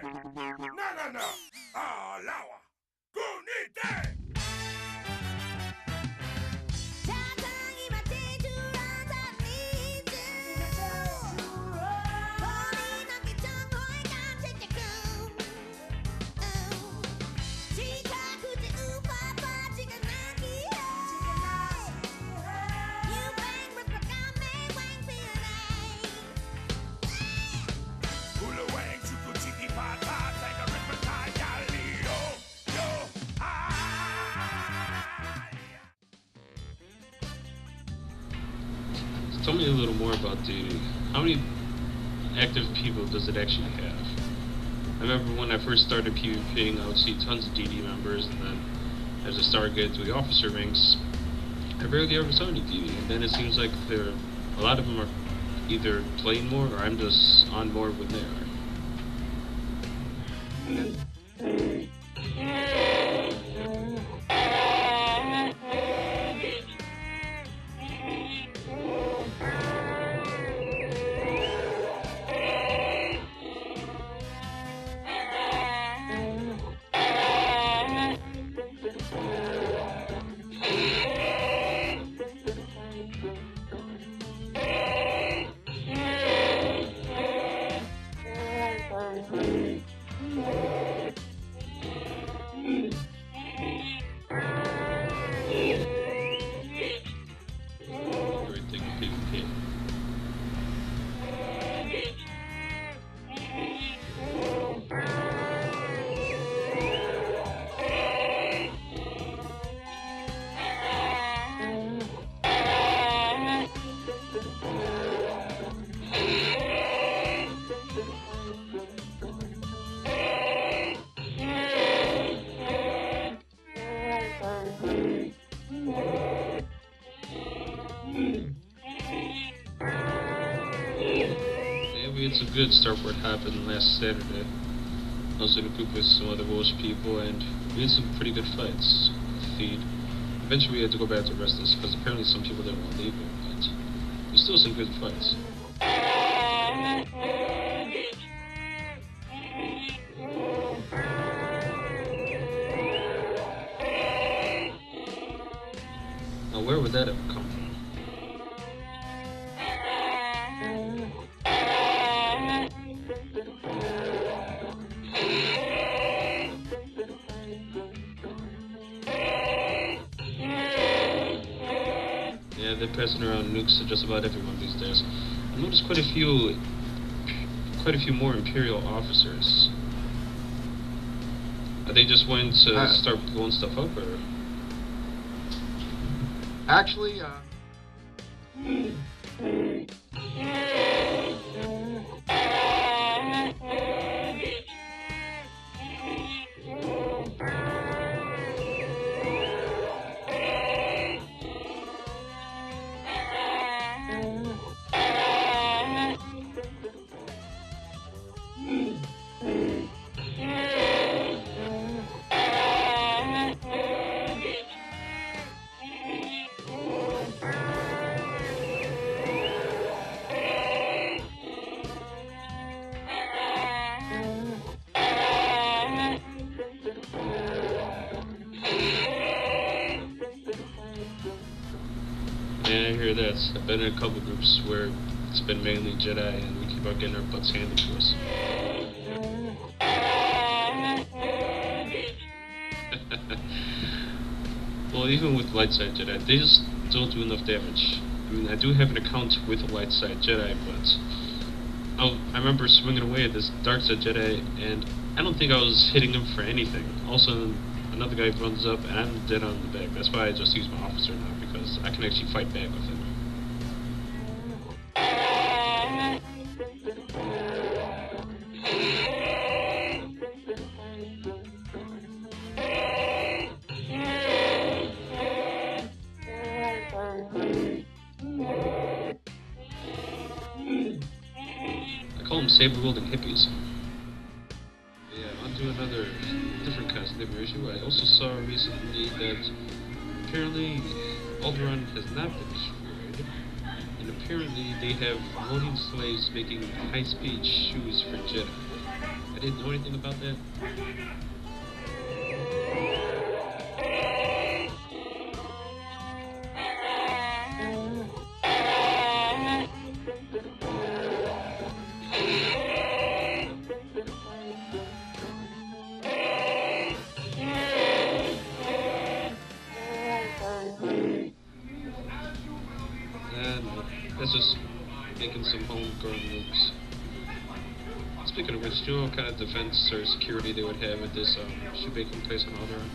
No. Alawa. Kunite. Hula wang chuku chiki pata. Take a rip and tie yo. Tell me a little more about DD. How many active people does it actually have? I remember when I first started PvPing, I would see tons of DD members, and then as I started getting through the officer ranks, I rarely ever saw any DD. And then it seems like a lot of them are either playing more, or I'm just on board when they are. Everything PvP. Maybe it's a good start what happened last Saturday. I was in a group with some other Welsh people, and we had some pretty good fights. Feed. Eventually we had to go back to Restless, because apparently some people didn't want to leave it, but there's still some good fights. Now where would that have come from? Yeah, they're passing around nukes to just about everyone these days. I noticed quite a few more Imperial officers. Are they just wanting to start blowing stuff up, or? Actually, Yeah, I hear that. I've been in a couple groups where it's been mainly Jedi, and we keep on getting our butts handed to us. Well, even with light side Jedi, they just don't do enough damage. I mean, I do have an account with a light side Jedi, but I remember swinging away at this dark side Jedi, and I don't think I was hitting him for anything. Also, another guy runs up, and I'm dead on the back. That's why I just use my officer now, because I can actually fight back with him. I call them saber-wielding hippies. Yeah, on to another different kind of slavery issue. I also saw recently that apparently Alderaan has not been destroyed, and apparently they have loading slaves making high-speed shoes for Jedi. I didn't know anything about that. And that's just making some homegrown moves. Speaking of which, do you know what kind of defense or security they would have at this shoemaking place on Alderaan?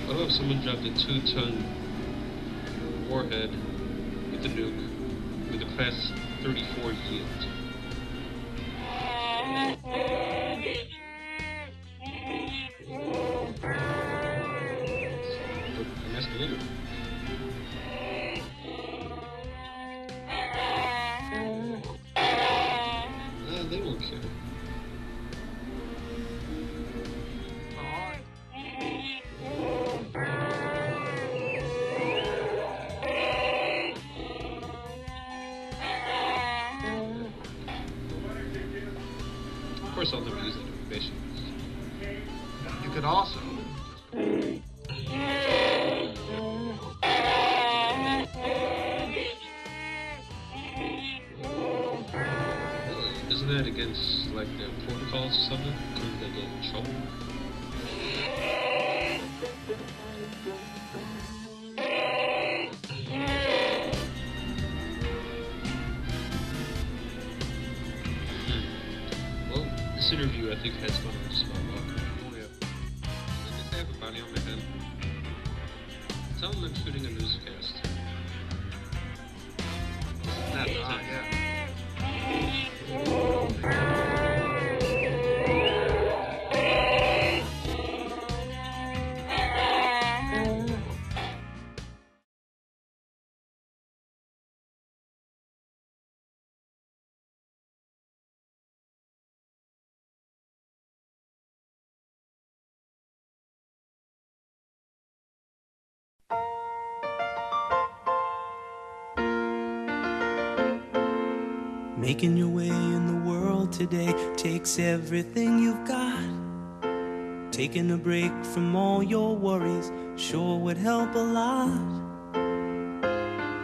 What if someone dropped a 2-ton warhead with a nuke with a class 34 yield? I'm asking you. They won't care. Of course, I'll never use that information. You could also. Isn't that against like the protocols or something? Couldn't they get in trouble? Well, this interview I think has gone on just about luck. I guess I have a body on my head. Tell them I'm shooting a newscast. Not the time. Yeah. Making your way in the world today takes everything you've got. Taking a break from all your worries sure would help a lot.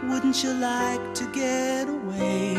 Wouldn't you like to get away?